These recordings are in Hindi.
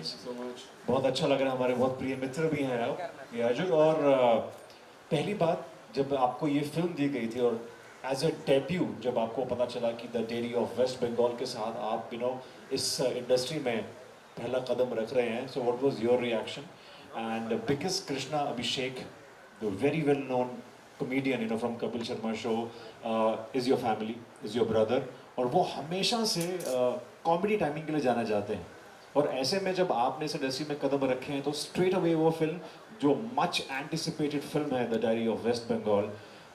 So much. बहुत अच्छा लग रहा है, हमारे बहुत प्रिय मित्र भी हैं आप याजुर। और पहली बात जब आपको ये फिल्म दी गई थी और एज अ डेब्यू जब आपको पता चला कि the diary of waste Bengal के साथ आप इस इंडस्ट्री में पहला कदम रख रहे हैं, सो what was your reaction? And because Krishna Abhishek, the very well known comedian from Kapil Sharma show, is your family, is your brother, और वो हमेशा से कॉमेडी टाइमिंग के लिए जाना जाते हैं। और ऐसे में जब आपने इस इंडस्ट्री में कदम रखे हैं तो स्ट्रेट अवे वो फिल्म जो मच एंटिसिपेटेड फिल्म है the diary of waste Bengal,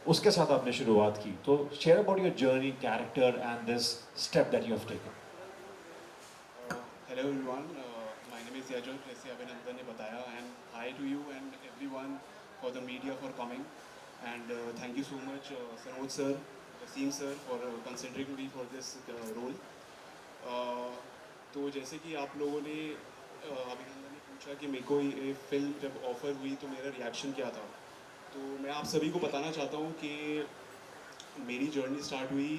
उसके साथ आपने शुरुआत की। तो share about your journey, character and this step that you have taken. Hello everyone, my name is Yajur, जैसे अभिनंदन ने बताया, and hi to you and everyone for the media for coming, and thank you so much Sanoj sir, Wasim sir for considering me for this role. तो जैसे कि आप लोगों ने अभिनंदन ने पूछा कि मेरे को ये फिल्म जब ऑफ़र हुई तो मेरा रिएक्शन क्या था, तो मैं आप सभी को बताना चाहता हूँ कि मेरी जर्नी स्टार्ट हुई,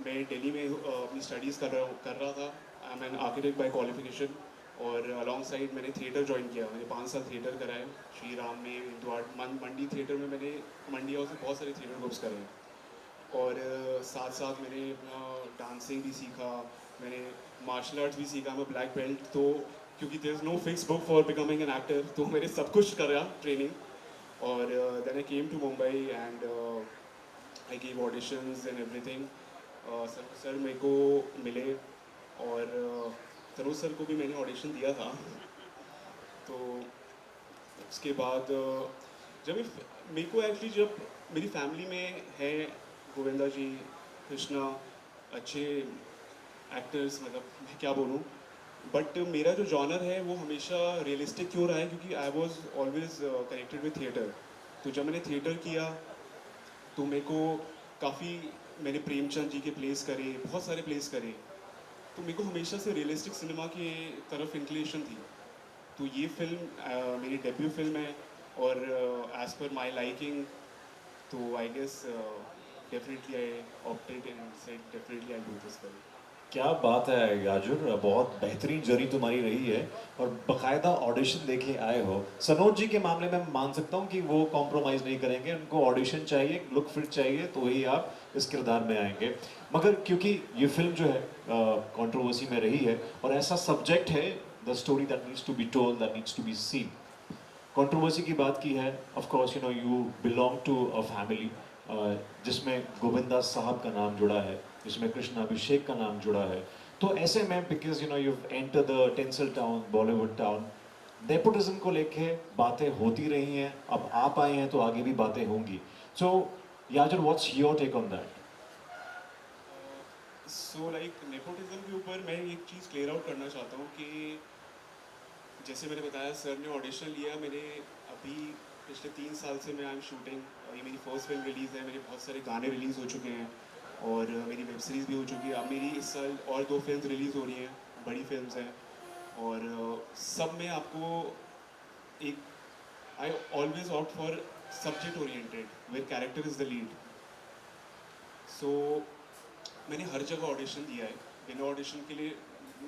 मैं दिल्ली में अपनी स्टडीज़ कर रहा था। I am an architect by qualification, और अलॉन्ग साइड मैंने थिएटर ज्वाइन किया। मैंने 5 साल थिएटर कराए श्री राम में, इंदौर मंडी थिएटर में। मैंने मंडी हाउस में बहुत सारे थिएटर ग्रुप्स करे हैं, और साथ साथ मैंने डांसिंग भी सीखा, मैंने मार्शल आर्ट्स भी सीखा, मैं ब्लैक बेल्ट। तो क्योंकि there is no fix book for becoming an actor, तो मैंने सब कुछ करा ट्रेनिंग। और then I came to Mumbai and I give auditions and everything. Sir मेरे को मिले, और सरोज सर को भी मैंने ऑडिशन दिया था। तो उसके बाद जब मेरे को एक्चुअली, जब मेरी फैमिली में है गोविंदा जी, कृष्णा, अच्छे एक्टर्स, मतलब मैं क्या बोलूँ, बट मेरा जो जॉनर है वो हमेशा रियलिस्टिक क्यों रहा है, क्योंकि I was always connected with theatre. तो जब मैंने थिएटर किया तो मेरे को काफ़ी, मैंने प्रेमचंद जी के प्लेस करे, बहुत सारे प्लेस करे, तो मेरे को हमेशा से रियलिस्टिक सिनेमा की तरफ इंक्लिनेशन थी। तो ये फिल्म मेरी डेब्यू फिल्म है, और एज पर माई लाइकिंग, तो I guess definitely I opted and said definitely I do this film. क्या बात है याजुर, बहुत बेहतरीन जर्नी तुम्हारी रही है और बकायदा ऑडिशन देके आए हो। सनोज जी के मामले में मैं मान सकता हूँ कि वो कॉम्प्रोमाइज़ नहीं करेंगे, उनको ऑडिशन चाहिए, लुक फिट चाहिए, तो ही आप इस किरदार में आएंगे। मगर क्योंकि ये फिल्म जो है कंट्रोवर्सी में रही है और ऐसा सब्जेक्ट है, the story that needs to be told, that needs to be seen. Controversy की बात की है, of course you belong to a family जिसमें गोविंदा साहब का नाम जुड़ा है, जिसमें कृष्ण अभिषेक का नाम जुड़ा है। तो ऐसे में because you enter the tensile town, Bollywood town, nepotism को लेके बातें होती रही हैं, अब आप आए हैं तो आगे भी बातें होंगी। So Yajur, what's your take on that? So like nepotism के ऊपर मैं एक चीज़ क्लियर आउट करना चाहता हूँ कि जैसे मैंने बताया, सर ने ऑडिशन लिया, मैंने अभी पिछले 3 साल से मैं आई एम शूटिंग। ये मेरी फर्स्ट फिल्म रिलीज़ है, मेरे बहुत सारे गाने रिलीज़ हो चुके हैं, और मेरी वेब सीरीज़ भी हो चुकी है। अब मेरी इस साल और 2 फिल्म रिलीज़ हो रही हैं, बड़ी फिल्म्स हैं, और सब में आपको एक, I always opt for subject oriented where character is the lead. So मैंने हर जगह ऑडिशन दिया है, बिना ऑडिशन के लिए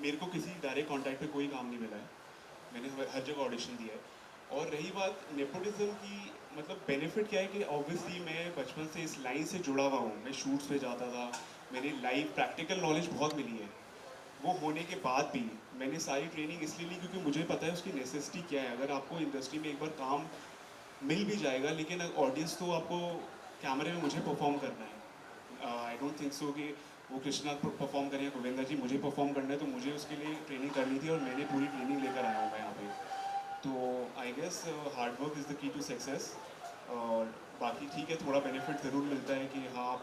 मेरे को किसी डायरेक्ट कॉन्टैक्ट पे कोई काम नहीं मिला है, मैंने हर जगह ऑडिशन दिया है। और रही बात नेपोटिज्म की, मतलब बेनिफिट क्या है कि ऑब्वियसली मैं बचपन से इस लाइन से जुड़ा हुआ हूँ, मैं शूट्स पे जाता था, मेरी लाइव प्रैक्टिकल नॉलेज बहुत मिली है। वो होने के बाद भी मैंने सारी ट्रेनिंग इसलिए ली क्योंकि मुझे पता है उसकी नेसेसिटी क्या है। अगर आपको इंडस्ट्री में एक बार काम मिल भी जाएगा, लेकिन ऑडियंस तो आपको कैमरे में मुझे परफॉर्म करना है। आई डोंट थिंक सो कि वो कृष्णा परफॉर्म करें या गोविंदा जी, मुझे परफॉर्म करना है, तो मुझे उसके लिए ट्रेनिंग करनी थी, और मैंने पूरी ट्रेनिंग लेकर आया हूँ मैं यहाँ पे। तो I guess hard work is the key to success. और बाकी ठीक है, थोड़ा बेनिफिट ज़रूर मिलता है कि हाँ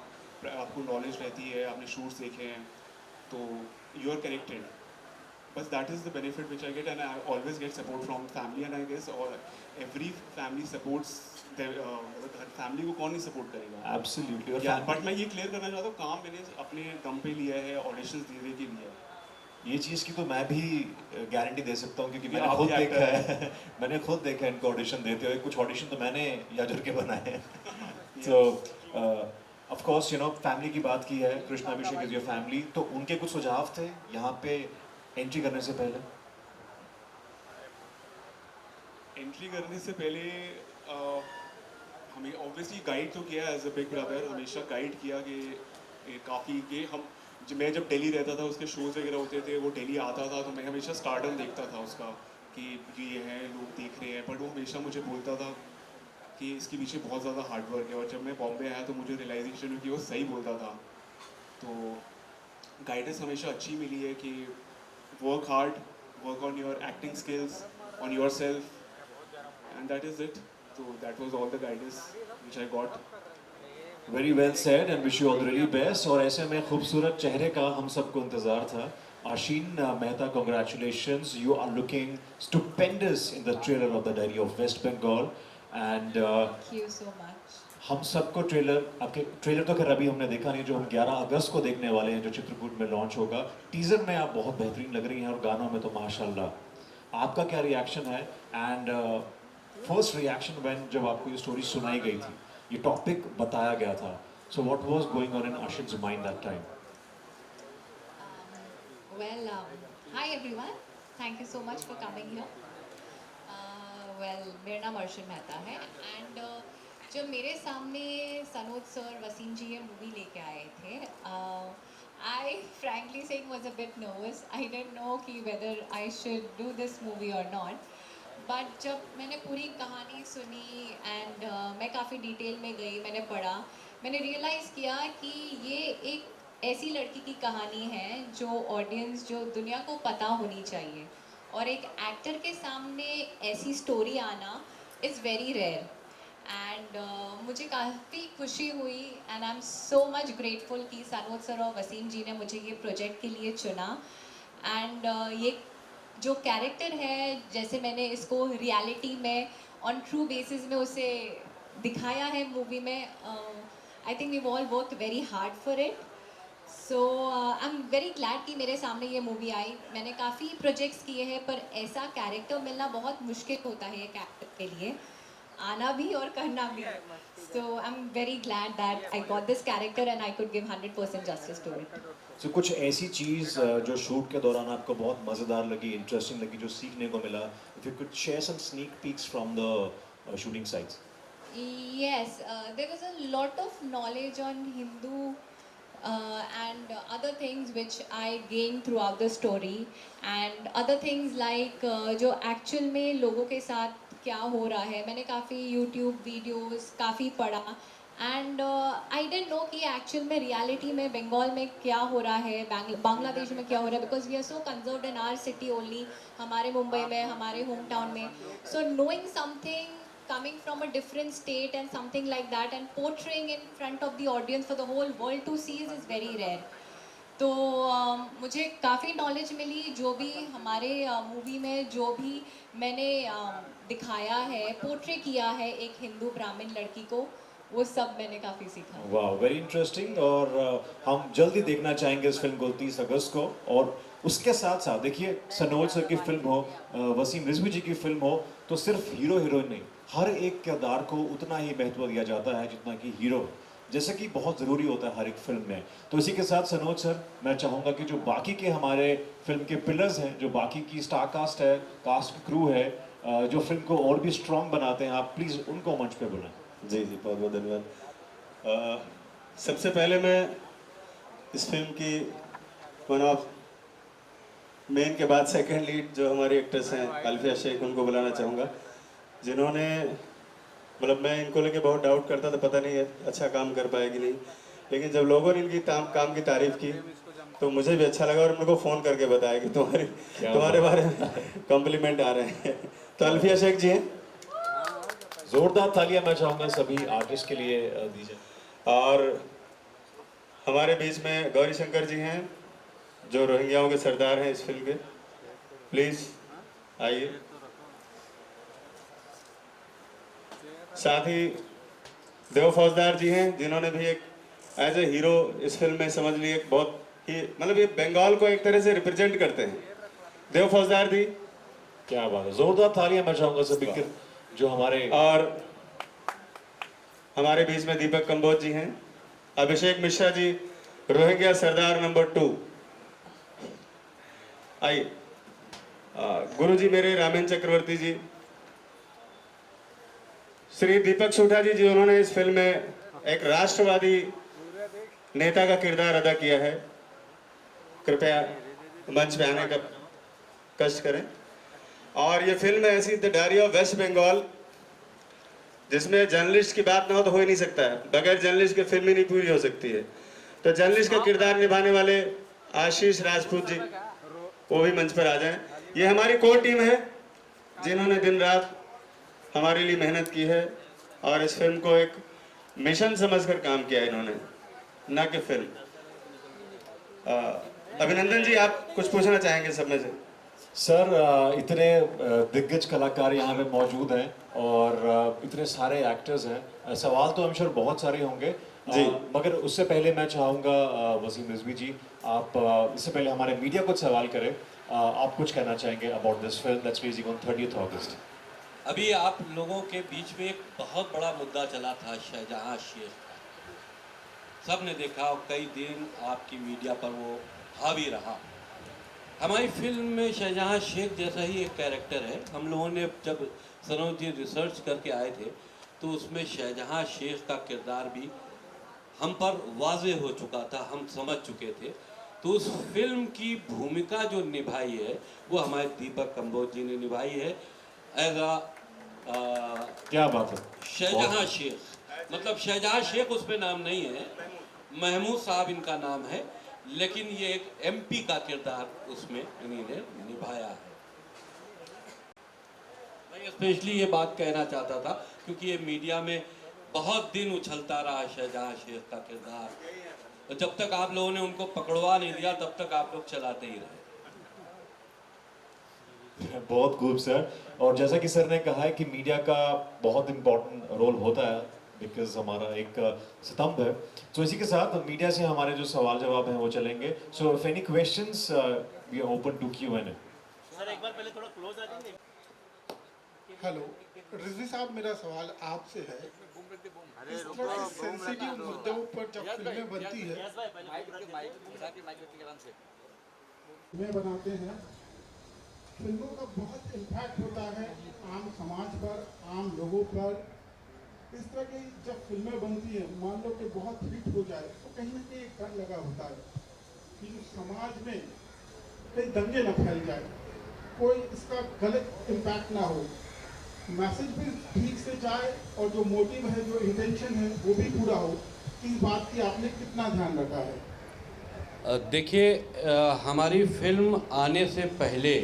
आपको नॉलेज रहती है, आपने शूट्स देखे हैं, तो यू आर कनेक्टेड, बस that is the benefit which I get, and I always get support from family, and I guess और एवरी फैमिली सपोर्ट्स। हर फैमिली को कौन नहीं सपोर्ट करेगा। एब्सोल्युटली। और या बट मैं ये क्लियर करना चाहता हूँ, काम मैंने अपने दम पे लिया है, ऑडिशंस देने के लिए। ये चीज़ की तो मैं भी गारंटी दे सकता हूँ क्योंकि मैंने आप खुद भी देखा एक्टर है। मैंने खुद देखा है इनको ऑडिशन देते हुए, कुछ ऑडिशन तो मैंने याजुर के बनाए हैं। हैं। तो ऑफ कोर्स फैमिली की बात की है, Krishna Abhishek is your family, तो उनके कुछ सुझाव थे यहाँ पे एंट्री करने से पहले? एंट्री करने से पहले हमें ऑब्वियसली गाइड तो किया एज अ बिग ब्रदर, हमेशा गाइड किया कि काफ़ी कि मैं जब दिल्ली रहता था उसके शोज़ वगैरह होते थे, वो दिल्ली आता था तो मैं हमेशा स्टारडम देखता था उसका कि ये है, लोग देख रहे हैं, बट वो हमेशा मुझे बोलता था कि इसके पीछे बहुत ज़्यादा हार्डवर्क है। और जब मैं बॉम्बे आया तो मुझे रियलाइजेशन हुई कि वो सही बोलता था। तो गाइडेंस हमेशा अच्छी मिली है कि work hard, work on your acting skills, on yourself, and that is it. तो that was all the guidance which I got. Very well said and wish you all the very best. और ऐसे में खूबसूरत चेहरे का हम सबको इंतजार था। Aashin Mehta, congratulations, you are looking stupendous in the trailer of the diary of waste Bengal and Thank you so much. हम सबको ट्रेलर, आपके ट्रेलर तो खैर अभी हमने देखा नहीं, जो हम 11 अगस्त को देखने वाले हैं, जो चित्रकूट में लॉन्च होगा। टीजर में आप बहुत बेहतरीन लग रही हैं और गानों में तो माशाल्लाह। आपका क्या रिएक्शन है एंड फर्स्ट रिएक्शन व्हेन जब आपको ये स्टोरी सुनाई गई थी, ये टॉपिक बताया गया था, so what was going on in Aashin's mind that time? Hi everyone. Thank you so much for coming here. मेरा नाम अर्शन मेहता है एंड जब मेरे सामने सनोज सर, वसीम जी ये मूवी लेके आए थे, I frankly saying was a bit nervous. I didn't know कि whether I should do this movie और नॉट. बट जब मैंने पूरी कहानी सुनी एंड मैं काफ़ी डिटेल में गई, मैंने पढ़ा, मैंने रियलाइज़ किया कि ये एक ऐसी लड़की की कहानी है जो ऑडियंस, जो दुनिया को पता होनी चाहिए. और एक एक्टर के सामने ऐसी स्टोरी आना इज़ वेरी रेयर. एंड मुझे काफ़ी खुशी हुई and I am so much grateful कि सनोज सर और वसीम जी ने मुझे ये प्रोजेक्ट के लिए चुना. एंड ये जो कैरेक्टर है, जैसे मैंने इसको रियलिटी में ऑन ट्रू बेसिस में उसे दिखाया है मूवी में, I think we all work very hard for it. So I am very glad कि मेरे सामने ये मूवी आई. मैंने काफ़ी प्रोजेक्ट्स किए हैं पर ऐसा कैरेक्टर मिलना बहुत मुश्किल होता है एक एक्टर के लिए, आना भी और करना भी. So I am very glad that I got this character and I could give 100% justice to it. So कुछ ऐसी चीज़ जो शूट के दौरान आपको बहुत मज़ेदार लगी, इंटरेस्टिंग लगी, जो सीखने को मिला, if you could share some sneak peeks from the shooting sites? Yes, there was a lot of knowledge on Hindu and other things which I gained throughout the story, and other things like जो actual में लोगों के साथ क्या हो रहा है, मैंने काफ़ी YouTube वीडियोस काफ़ी पढ़ा. एंड आई डेंट नो कि एक्चुअल में रियलिटी में बंगाल में क्या हो रहा है, बांग्लादेश में क्या हो रहा है, because we are so conserved in our city only, हमारे मुंबई में, हमारे होम टाउन में. So knowing something coming from a different state and something like that and portraying in front of the audience for the whole world to see is very rare. तो मुझे काफ़ी नॉलेज मिली. जो भी हमारे मूवी में जो भी मैंने दिखाया है, पोर्ट्रे किया है एक हिंदू ब्राह्मण लड़की को, वो सब मैंने काफ़ी सीखा. वाह, वेरी इंटरेस्टिंग। और हम जल्दी देखना चाहेंगे इस फिल्म को 30 अगस्त को। और उसके साथ साथ देखिए, सनोज सर की फिल्म हो, वसीम रिजवी जी की फिल्म हो, तो सिर्फ हीरो हीरोइन नहीं, हर एक किरदार को उतना ही महत्व दिया जाता है जितना कि हीरो, जैसे कि बहुत ज़रूरी होता है हर एक फिल्म में। तो इसी के साथ सनोज सर, मैं चाहूँगा कि जो बाकी के हमारे फिल्म के पिलर्स हैं, जो बाकी की स्टार कास्ट है, कास्ट क्रू है, जो फिल्म को और भी स्ट्रॉन्ग बनाते हैं, आप प्लीज़ उनको मंच पे बुलाएं। जी जी, बहुत बहुत धन्यवाद। सबसे पहले मैं इस फिल्म की वन ऑफ मेन के बाद सेकंड लीड जो हमारी एक्ट्रेस हैं अल्फिया शेख, उनको बुलाना चाहूँगा, जिन्होंने मतलब मैं इनको लेके बहुत डाउट करता था, पता नहीं अच्छा काम कर पाएगी नहीं, लेकिन जब लोगों ने इनकी काम की तारीफ़ की तो मुझे भी अच्छा लगा और मेरे को फ़ोन करके बताया कि तुम्हारे बारे में कॉम्प्लीमेंट आ रहे हैं। तो अल्फिया शेख जी हैं, जोरदार तालियां मैं चाहूंगा सभी आर्टिस्ट के लिए दीजिए। और हमारे बीच में गौरी शंकर जी हैं जो रोहिंग्याओं के सरदार हैं इस फिल्म के, प्लीज़ आइए। साथ ही देव फौजदार जी हैं जिन्होंने भी एक एज ए हीरो इस फिल्म में समझ लिए, बहुत ही मतलब ये बंगाल को एक तरह से रिप्रेजेंट करते हैं। देव फौजदार जी, क्या बात है, जोरदार तालियां मैं चाहूंगा सभी के जो हमारे। और हमारे बीच में दीपक कंबोज जी हैं, अभिषेक मिश्रा जी रोहिंग्या सरदार नंबर 2, आइए गुरु जी मेरे रामेन चक्रवर्ती जी, श्री दीपक सूठा जी जी उन्होंने इस फिल्म में एक राष्ट्रवादी नेता का किरदार अदा किया है। कृपया मंच पे आने का कष्ट करें। और ये फिल्म है ऐसी the diary of waste Bengal, जिसमें जर्नलिस्ट की बात ना हो तो हो ही नहीं सकता है, बगैर जर्नलिस्ट की फिल्म ही नहीं पूरी हो सकती है। तो जर्नलिस्ट का किरदार निभाने वाले आशीष राजपूत जी वो भी मंच पर आ जाएं। ये हमारी कोर टीम है जिन्होंने दिन रात हमारे लिए मेहनत की है और इस फिल्म को एक मिशन समझकर काम किया है इन्होंने, ना कि फिल्म। अभिनंदन जी, आप कुछ पूछना चाहेंगे सब में से? सर इतने दिग्गज कलाकार यहाँ पे मौजूद हैं और इतने सारे एक्टर्स हैं, सवाल तो हम श्योर बहुत सारे होंगे जी। मगर उससे पहले मैं चाहूँगा वसीम रिजवी जी, आप इससे पहले हमारे मीडिया कुछ सवाल करें, आप कुछ कहना चाहेंगे about this film that's releasing on 30th अगस्त? अभी आप लोगों के बीच में एक बहुत बड़ा मुद्दा चला था शाहजहां शेख का। सब ने देखा और कई दिन आपकी मीडिया पर वो हावी रहा। हमारी फिल्म में शाहजहां शेख जैसा ही एक कैरेक्टर है। हम लोगों ने जब सनोज जी रिसर्च करके आए थे तो उसमें शाहजहां शेख का किरदार भी हम पर वाज़ेह हो चुका था, हम समझ चुके थे। तो उस फिल्म की भूमिका जो निभाई है वो हमारे दीपक कंबोज जी ने निभाई है एज क्या बात है, शाहजहां शेख। मतलब शाहजहां शेख उसमें नाम नहीं है, महमूद साहब इनका नाम है, लेकिन ये एक एमपी का किरदार उसमें इन्होंने निभाया है। मैं स्पेशली ये बात कहना चाहता था क्योंकि ये मीडिया में बहुत दिन उछलता रहा शाहजहां शेख का किरदार, और जब तक आप लोगों ने उनको पकड़वा नहीं दिया तब तक आप लोग चलाते ही रहे। बहुत खूब सर। और जैसा कि सर ने कहा है कि मीडिया का बहुत इम्पोर्टेंट रोल होता है बिकॉज हमारा एक स्तंभ है। तो इसी के साथ मीडिया से हमारे जो सवाल जवाब हैं वो चलेंगे। So if any questions we are open to Q&A। Sir एक बार पहले थोड़ा क्लोज आ जाएंगे। हेलो रिजवी साहब, मेरा सवाल आपसे है, इस तरह के सेंसिटिव मुद्दों पर जब फिल्में बनती है, फिल्में बनाते हैं, फिल्मों का बहुत इम्पैक्ट होता है आम समाज पर, आम लोगों पर। इस तरह की जब फिल्में बनती हैं, मान लो कि बहुत हिट हो जाए तो कहीं ना कहीं एक डर लगा होता है कि जो समाज में कहीं दंगे न फैल जाए, कोई इसका गलत इम्पैक्ट ना हो, मैसेज भी ठीक से जाए और जो मोटिव है, जो इंटेंशन है वो भी पूरा हो। इस बात की आपने कितना ध्यान रखा है? देखिए, हमारी फिल्म आने से पहले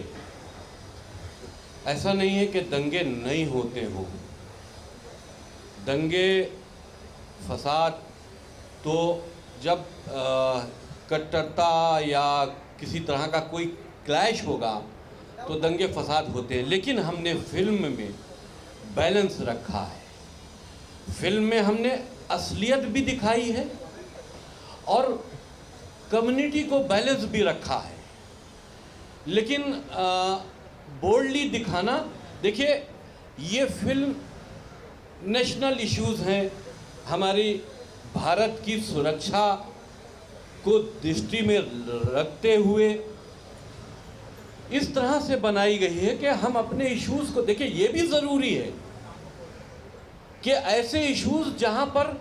ऐसा नहीं है कि दंगे नहीं होते हों। दंगे फसाद तो जब कट्टरता या किसी तरह का कोई क्लैश होगा तो दंगे फसाद होते हैं, लेकिन हमने फिल्म में बैलेंस रखा है। फिल्म में हमने असलियत भी दिखाई है और कम्युनिटी को बैलेंस भी रखा है। लेकिन बोल्डली दिखाना, देखिए ये फिल्म नेशनल इश्यूज़ हैं, हमारी भारत की सुरक्षा को दृष्टि में रखते हुए इस तरह से बनाई गई है कि हम अपने इश्यूज़ को, देखिए ये भी ज़रूरी है कि ऐसे इश्यूज़ जहाँ पर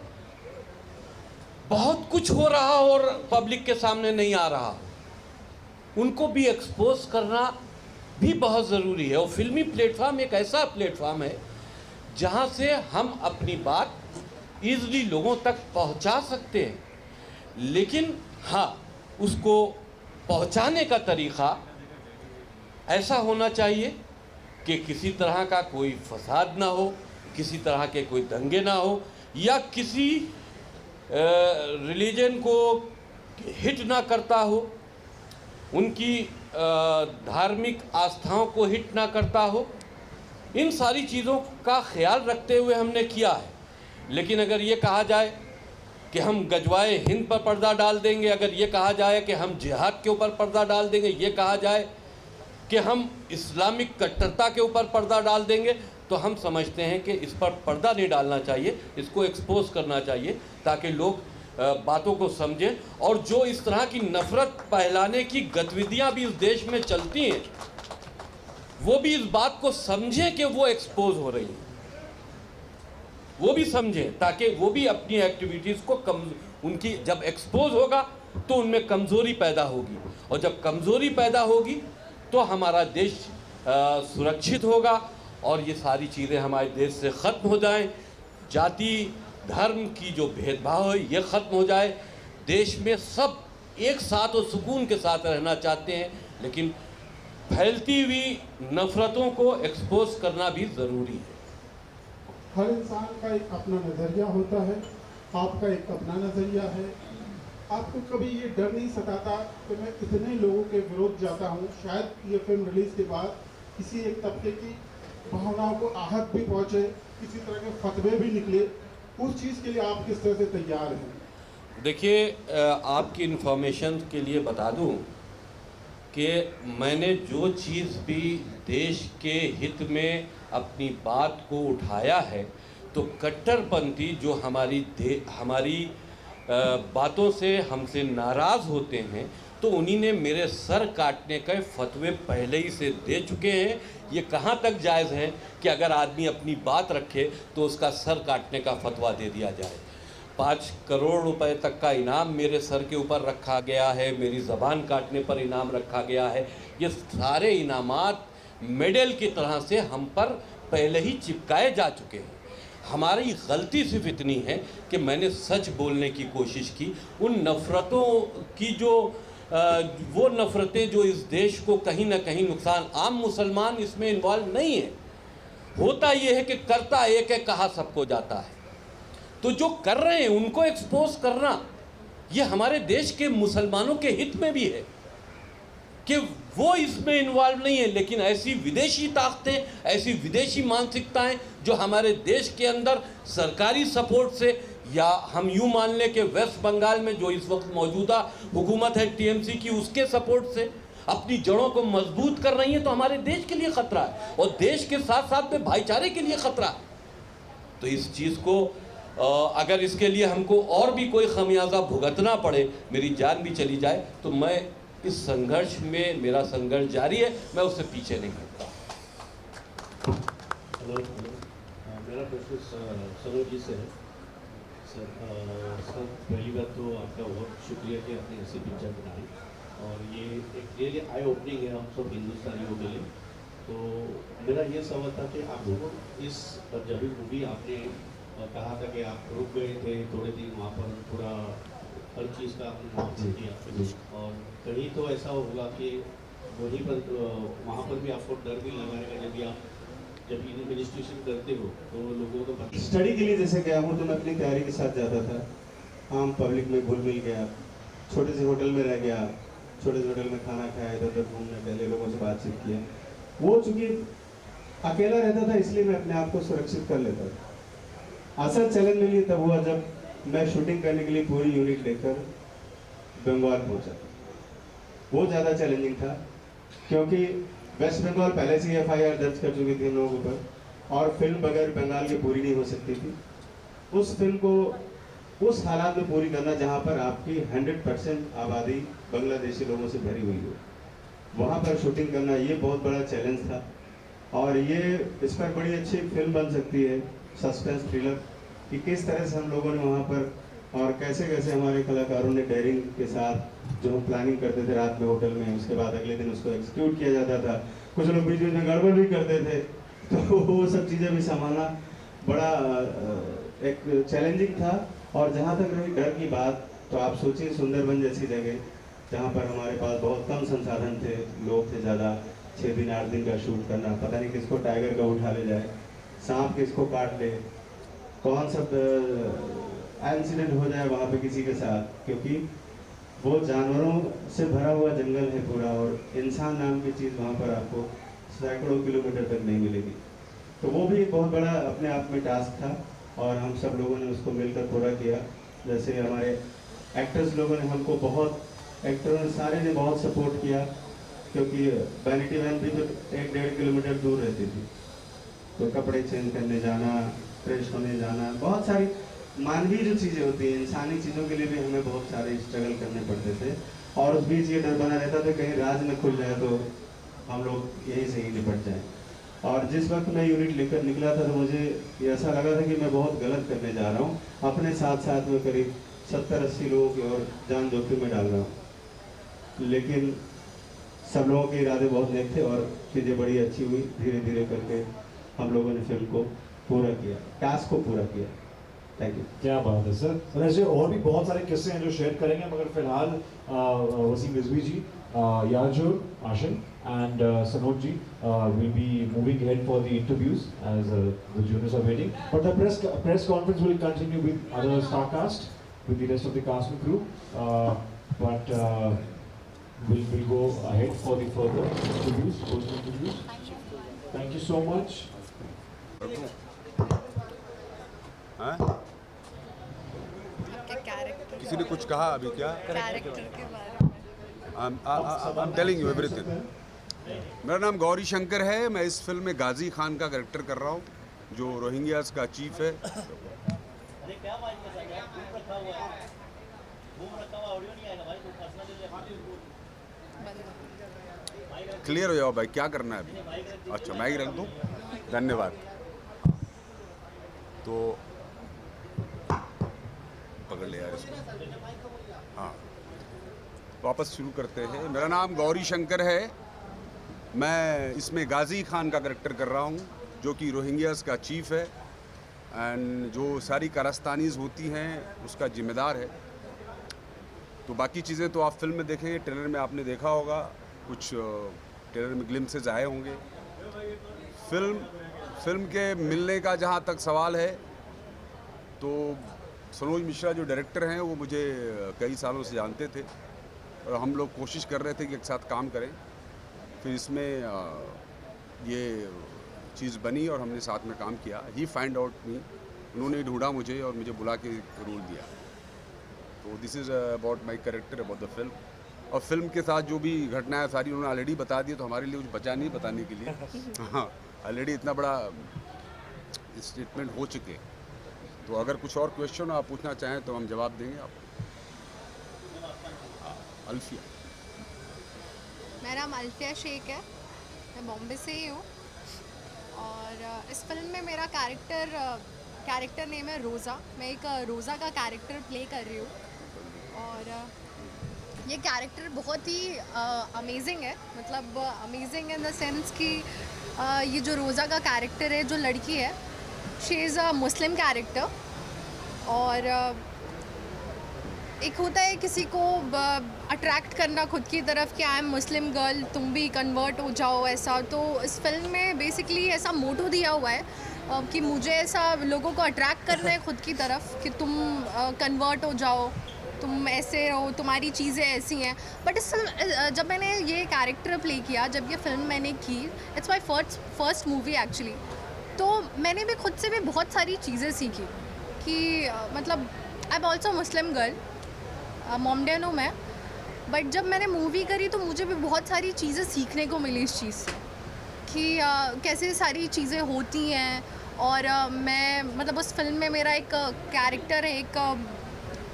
बहुत कुछ हो रहा और पब्लिक के सामने नहीं आ रहा, उनको भी एक्सपोज करना भी बहुत ज़रूरी है। और फिल्मी प्लेटफॉर्म एक ऐसा प्लेटफॉर्म है जहाँ से हम अपनी बात ईज़िली लोगों तक पहुँचा सकते हैं, लेकिन हाँ, उसको पहुँचाने का तरीक़ा ऐसा होना चाहिए कि किसी तरह का कोई फसाद ना हो, किसी तरह के कोई दंगे ना हो, या किसी रिलीजन को हिट ना करता हो, उनकी धार्मिक आस्थाओं को हिट ना करता हो। इन सारी चीज़ों का ख्याल रखते हुए हमने किया है। लेकिन अगर ये कहा जाए कि हम गजवाए हिंद पर पर्दा डाल देंगे, अगर ये कहा जाए कि हम जिहाद के ऊपर पर्दा डाल देंगे, ये कहा जाए कि हम इस्लामिक कट्टरता के ऊपर पर्दा डाल देंगे, तो हम समझते हैं कि इस पर पर्दा नहीं डालना चाहिए, इसको एक्सपोज करना चाहिए ताकि लोग बातों को समझें, और जो इस तरह की नफरत फैलाने की गतिविधियां भी इस देश में चलती हैं वो भी इस बात को समझें कि वो एक्सपोज हो रही हैं, वो भी समझें, ताकि वो भी अपनी एक्टिविटीज़ को उनकी जब एक्सपोज होगा तो उनमें कमज़ोरी पैदा होगी, और जब कमज़ोरी पैदा होगी तो हमारा देश सुरक्षित होगा और ये सारी चीज़ें हमारे देश से ख़त्म हो जाएं। जाति धर्म की जो भेदभाव है ये ख़त्म हो जाए। देश में सब एक साथ और सुकून के साथ रहना चाहते हैं, लेकिन फैलती हुई नफ़रतों को एक्सपोज करना भी ज़रूरी है। हर इंसान का एक अपना नज़रिया होता है, आपका एक अपना नज़रिया है। आपको कभी ये डर नहीं सताता कि मैं इतने लोगों के विरोध जाता हूँ, शायद ये फिल्म रिलीज़ के बाद किसी एक तबके की भावनाओं को आहत भी पहुँचे, किसी तरह के फतवे भी निकले, उस चीज़ के लिए आप किस तरह से तैयार हैं? देखिए, आपकी इन्फॉर्मेशन के लिए बता दूं कि मैंने जो चीज़ भी देश के हित में अपनी बात को उठाया है, तो कट्टरपंथी जो हमारी बातों से हमसे नाराज़ होते हैं, तो उन्हीं ने मेरे सर काटने के फतवे पहले ही से दे चुके हैं। ये कहाँ तक जायज़ है कि अगर आदमी अपनी बात रखे तो उसका सर काटने का फतवा दे दिया जाए। 5 करोड़ रुपए तक का इनाम मेरे सर के ऊपर रखा गया है, मेरी ज़बान काटने पर इनाम रखा गया है। ये सारे इनामात मेडल की तरह से हम पर पहले ही चिपकाए जा चुके हैं। हमारी गलती सिर्फ इतनी है कि मैंने सच बोलने की कोशिश की। उन नफ़रतों की वो नफ़रतें जो इस देश को कहीं ना कहीं नुकसान, आम मुसलमान इसमें इन्वॉल्व नहीं है। होता ये है कि करता एक है, कहा सबको जाता है। तो जो कर रहे हैं उनको एक्सपोज करना ये हमारे देश के मुसलमानों के हित में भी है कि वो इसमें इन्वॉल्व नहीं है। लेकिन ऐसी विदेशी ताकतें, ऐसी विदेशी मानसिकताएं जो हमारे देश के अंदर सरकारी सपोर्ट से, या हम यूँ मान लें कि वेस्ट बंगाल में जो इस वक्त मौजूदा हुकूमत है टीएमसी की, उसके सपोर्ट से अपनी जड़ों को मजबूत कर रही हैं, तो हमारे देश के लिए ख़तरा है और देश के साथ साथ में भाईचारे के लिए ख़तरा है। तो इस चीज़ को अगर इसके लिए हमको और भी कोई खमियाजा भुगतना पड़े, मेरी जान भी चली जाए, तो मैं इस संघर्ष में, मेरा संघर्ष जारी है, मैं उससे पीछे नहीं हटता। हेलो, मेरा प्रश्न सरोज जी से है। सर, पहली बात तो आपका बहुत शुक्रिया कि आपने ऐसी पिक्चर बनाई, और ये एक रियली आई ओपनिंग है हम सब हिंदुस्तानियों के लिए। तो मेरा ये सवाल था कि आप लोगों इस जब मूवी आपने कहा था कि आप रुक गए थे थोड़े दिन वहाँ पर, पूरा हर चीज़ का आपने मुआवजा किया, और कहीं तो ऐसा होगा कि वहीं पर वहाँ पर भी आपको डर भी लगा रहेगा जब इन्वेस्टिगेशन करते हो तो लोगों को स्टडी के लिए जैसे गया हूँ तो मैं अपनी तैयारी के साथ जाता था, आम पब्लिक में घुल मिल गया, छोटे से होटल में रह गया, छोटे से होटल में खाना खाया, इधर उधर घूमने टहले, लोगों से बातचीत किया। वो चूँकि अकेला रहता था इसलिए मैं अपने आप को सुरक्षित कर लेता था। असल चैलेंज मेरे लिए तब हुआ जब मैं शूटिंग करने के लिए पूरी यूनिट लेकर बंगाल पहुंचा। वो ज़्यादा चैलेंजिंग था क्योंकि वेस्ट बंगाल पहले से FIR दर्ज कर चुकी थी हम लोगों के ऊपर, और फिल्म बगैर बंगाल के पूरी नहीं हो सकती थी। उस फिल्म को उस हालात में पूरी करना जहाँ पर आपकी 100% आबादी बांग्लादेशी लोगों से भरी हुई हो, वहाँ पर शूटिंग करना ये बहुत बड़ा चैलेंज था। और ये इस पर बड़ी अच्छी फिल्म बन सकती है, सस्पेंस थ्रिलर, कि किस तरह से हम लोगों ने वहाँ पर, और कैसे कैसे हमारे कलाकारों ने डेयरिंग के साथ जो हम प्लानिंग करते थे रात में होटल में, उसके बाद अगले दिन उसको एग्जीक्यूट किया जाता था। कुछ लोग बीच बीच में गड़बड़ भी करते थे, तो वो सब चीज़ें भी संभालना बड़ा एक चैलेंजिंग था। और जहाँ तक रही डर की बात, तो आप सोचिए सुंदरबन जैसी जगह जहाँ पर हमारे पास बहुत कम संसाधन थे, लोग थे ज़्यादा, 6 दिन 8 दिन का शूट करना, पता नहीं किसको टाइगर का उठा ले जाए, सांप किसको काट ले, कौन सा इंसिडेंट हो जाए वहाँ पे किसी के साथ, क्योंकि वो जानवरों से भरा हुआ जंगल है पूरा, और इंसान नाम की चीज़ वहाँ पर आपको सैकड़ों किलोमीटर तक नहीं मिलेगी। तो वो भी एक बहुत बड़ा अपने आप में टास्क था, और हम सब लोगों ने उसको मिलकर पूरा किया। जैसे हमारे एक्टर्स लोगों ने हमको बहुत, एक्टरों ने सारे ने बहुत सपोर्ट किया, क्योंकि वैनिटी वैन भी तो 1-1.5 किलोमीटर दूर रहती थी, तो कपड़े चेंज करने जाना, फ्रेश होने जाना, बहुत सारी मानवीय जो चीज़ें होती हैं, इंसानी चीज़ों के लिए भी हमें बहुत सारे स्ट्रगल करने पड़ते थे, और उस बीच ये डर बना रहता था कहीं राज न खुल जाए तो हम लोग यहीं से ही निपट जाएं। और जिस वक्त मैं यूनिट लेकर निकला था तो मुझे ये ऐसा लगा था कि मैं बहुत गलत करने जा रहा हूँ, अपने साथ साथ में करीब 70-80 लोगों की और जान जोखिम में डाल रहा हूँ। लेकिन सब लोगों के इरादे बहुत नेक थे और चीज़ें बड़ी अच्छी हुई। धीरे धीरे करके हम लोगों ने फिल्म को पूरा किया, टास्क को पूरा किया। Thank you. क्या बात है सर। सर ऐसे और भी बहुत सारे किस्से हैं जो शेयर करेंगे, मगर फिलहाल वसीम रिजवी जी, याजुर, आशिन and Sanoj ji will be moving ahead for the interviews as the juniors are waiting. But the press conference will continue with other star cast, with the rest of the cast and crew. But we'll go ahead for the further interviews, post interviews. Thank you so much. किसी ने कुछ कहा अभी क्या? कैरेक्टर के बारे में I am telling you everything. मेरा नाम गौरी शंकर है। मैं इस फिल्म में गाजी खान का कैरेक्टर कर रहा हूँ, जो रोहिंग्यास का चीफ है। अरे क्या बात कर रहा है? घूम रखा हुआ है, घूम रखा हुआ ऑडियो नहीं आएगा भाई, तो पर्सनल क्लियर हो जाओ भाई, क्या करना है अभी? अच्छा माइक रख दूँ, धन्यवाद। तो पकड़ लिया यार इसको। हाँ, वापस शुरू करते हैं। मेरा नाम गौरी शंकर है। मैं इसमें गाजी खान का कैरेक्टर कर रहा हूँ, जो कि रोहिंग्यास का चीफ है एंड जो सारी कारस्तानीज़ होती हैं उसका जिम्मेदार है। तो बाकी चीज़ें तो आप फिल्म में देखेंगे, ट्रेलर में आपने देखा होगा, कुछ ट्रेलर में ग्लिम्सेस आए होंगे। फिल्म के मिलने का जहाँ तक सवाल है, तो सनोज मिश्रा जो डायरेक्टर हैं वो मुझे कई सालों से जानते थे और हम लोग कोशिश कर रहे थे कि एक साथ काम करें। फिर इसमें ये चीज़ बनी और हमने साथ में काम किया। ही फाइंड आउट मी, उन्होंने ढूंढा मुझे और मुझे बुला के रोल दिया। तो this is about my character, about the film. और फिल्म के साथ जो भी घटनाएं सारी उन्होंने ऑलरेडी बता दी, तो हमारे लिए कुछ बचा नहीं बताने के लिए। हाँ, ऑलरेडी इतना बड़ा स्टेटमेंट हो चुके। तो अगर कुछ और क्वेश्चन आप पूछना चाहें तो हम जवाब देंगे आपको। अल्फिया। मेरा नाम अल्फिया शेख है, मैं बॉम्बे से ही हूँ। और इस फिल्म में मेरा कैरेक्टर नेम है रोज़ा। मैं एक रोज़ा का कैरेक्टर प्ले कर रही हूँ और ये कैरेक्टर बहुत ही अमेजिंग है। मतलब अमेजिंग इन द सेंस कि ये जो रोज़ा का कैरेक्टर है, जो लड़की है, she is a Muslim character. और एक होता है किसी को अट्रैक्ट करना खुद की तरफ कि आई एम मुस्लिम गर्ल, तुम भी कन्वर्ट हो जाओ, ऐसा। तो इस फिल्म में बेसिकली ऐसा मोटो दिया हुआ है कि मुझे ऐसा लोगों को अट्रैक्ट करना है खुद की तरफ कि तुम कन्वर्ट हो जाओ, तुम ऐसे रहो, तुम्हारी चीज़ें ऐसी हैं। बट इस जब मैंने ये कैरेक्टर प्ले किया, जब ये फिल्म मैंने की, it's my first movie actually, तो मैंने भी खुद से भी बहुत सारी चीज़ें सीखी कि मतलब I am also Muslim girl, Mohammedan हूँ मैं। बट जब मैंने मूवी करी तो मुझे भी बहुत सारी चीज़ें सीखने को मिली इस चीज़ से कि कैसे सारी चीज़ें होती हैं। और मैं मतलब उस फिल्म में मेरा एक कैरेक्टर है, एक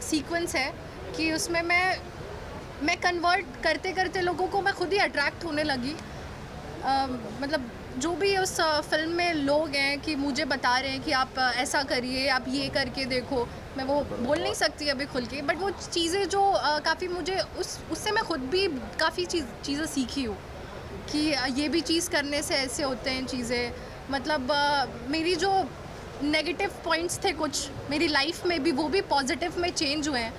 सीक्वेंस है कि उसमें मैं कन्वर्ट करते करते लोगों को मैं खुद ही अट्रैक्ट होने लगी। मतलब जो भी उस फिल्म में लोग हैं कि मुझे बता रहे हैं कि आप ऐसा करिए, आप ये करके देखो। मैं वो बोल नहीं सकती अभी खुल के, बट वो चीज़ें जो काफ़ी मुझे उससे मैं खुद भी काफ़ी चीज़ें सीखी हूँ कि ये भी चीज़ करने से ऐसे होते हैं चीज़ें। मतलब मेरी जो नेगेटिव पॉइंट्स थे कुछ मेरी लाइफ में भी, वो भी पॉजिटिव में चेंज हुए हैं।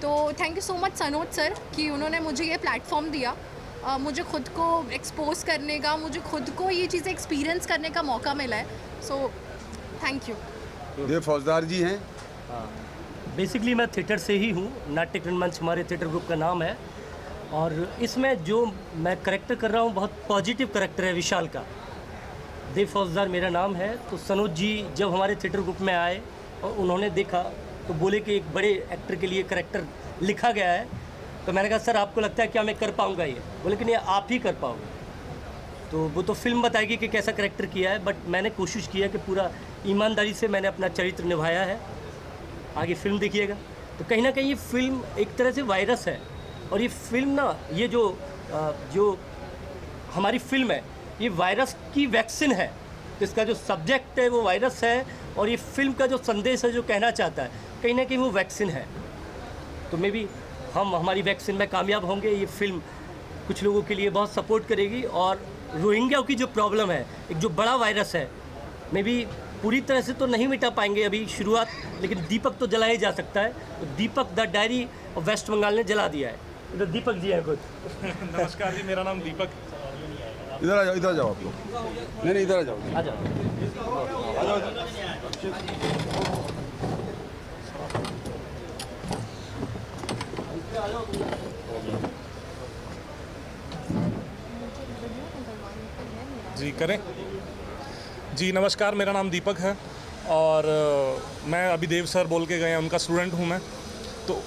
तो thank you so much Sanoj sir कि उन्होंने मुझे ये प्लेटफॉर्म दिया, मुझे खुद को एक्सपोज करने का, मुझे खुद को ये चीज़ें एक्सपीरियंस करने का मौका मिला है। So thank you. ये फौजदार जी हैं। बेसिकली मैं थिएटर से ही हूँ, नाट्य रंगमंच हमारे थिएटर ग्रुप का नाम है। और इसमें जो मैं करेक्टर कर रहा हूँ बहुत पॉजिटिव करेक्टर है, विशाल का। देव फौजदार मेरा नाम है। तो सनोज जी जब हमारे थिएटर ग्रुप में आए और उन्होंने देखा तो बोले कि एक बड़े एक्टर के लिए करेक्टर लिखा गया है। तो मैंने कहा सर आपको लगता है क्या मैं कर पाऊँगा ये? बोले कि नहीं आप ही कर पाओगे। तो वो तो फिल्म बताएगी कि कैसा करेक्टर किया है, बट मैंने कोशिश किया कि पूरा ईमानदारी से मैंने अपना चरित्र निभाया है। आगे फिल्म देखिएगा। तो कहीं ना कहीं ये फिल्म एक तरह से वायरस है, और ये फिल्म ना, ये जो हमारी फिल्म है, ये वायरस की वैक्सीन है। तो इसका जो सब्जेक्ट है वो वायरस है, और ये फिल्म का जो संदेश है, जो कहना चाहता है, कहीं ना कहीं वो वैक्सीन है। तो मे बी हम हमारी वैक्सीन में कामयाब होंगे। ये फिल्म कुछ लोगों के लिए बहुत सपोर्ट करेगी, और रोहिंग्या की जो प्रॉब्लम है, एक जो बड़ा वायरस है, मे बी पूरी तरह से तो नहीं मिटा पाएंगे अभी शुरुआत, लेकिन दीपक तो जला ही जा सकता है। तो दीपक the diary of waste Bengal ने जला दिया है। इधर दीपक जी हैं खुद। नमस्कार जी, मेरा नाम दीपक। इधर आ जाओ आप लोग। नहीं इधर आ जाओ। आ जाओ। जी करें। जी नमस्कार, मेरा नाम दीपक है, और मैं अभी देव सर बोल के गए हैं, उनका स्टूडेंट हूँ मैं। तो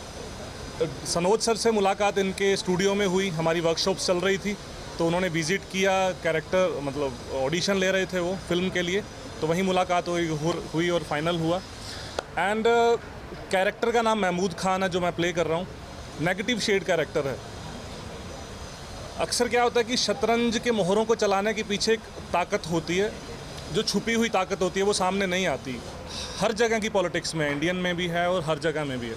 सनोज सर से मुलाकात इनके स्टूडियो में हुई, हमारी वर्कशॉप चल रही थी, तो उन्होंने विज़िट किया, कैरेक्टर मतलब ऑडिशन ले रहे थे वो फिल्म के लिए, तो वहीं मुलाकात हुई और फाइनल हुआ। एंड कैरेक्टर का नाम महमूद खान है, जो मैं प्ले कर रहा हूँ। नेगेटिव शेड कैरेक्टर है। अक्सर क्या होता है कि शतरंज के मोहरों को चलाने के पीछे एक ताकत होती है, जो छुपी हुई ताकत होती है, वो सामने नहीं आती। हर जगह की पॉलिटिक्स में, इंडियन में भी है और हर जगह में भी है।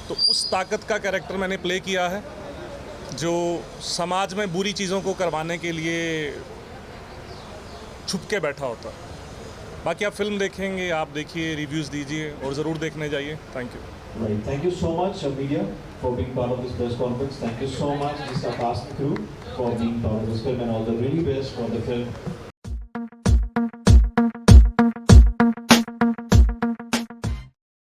तो उस ताकत का कैरेक्टर मैंने प्ले किया है, जो समाज में बुरी चीज़ों को करवाने के लिए छुप के बैठा होता है। बाकी आप फिल्म देखेंगे, आप देखिए, रिव्यूज़ दीजिए और ज़रूर देखने जाइए। Thank you. Right. Thank you so much, media, for being part of this press conference. Thank you so much, Mr. Cast and crew, for being part of this film, and all the really best for the film.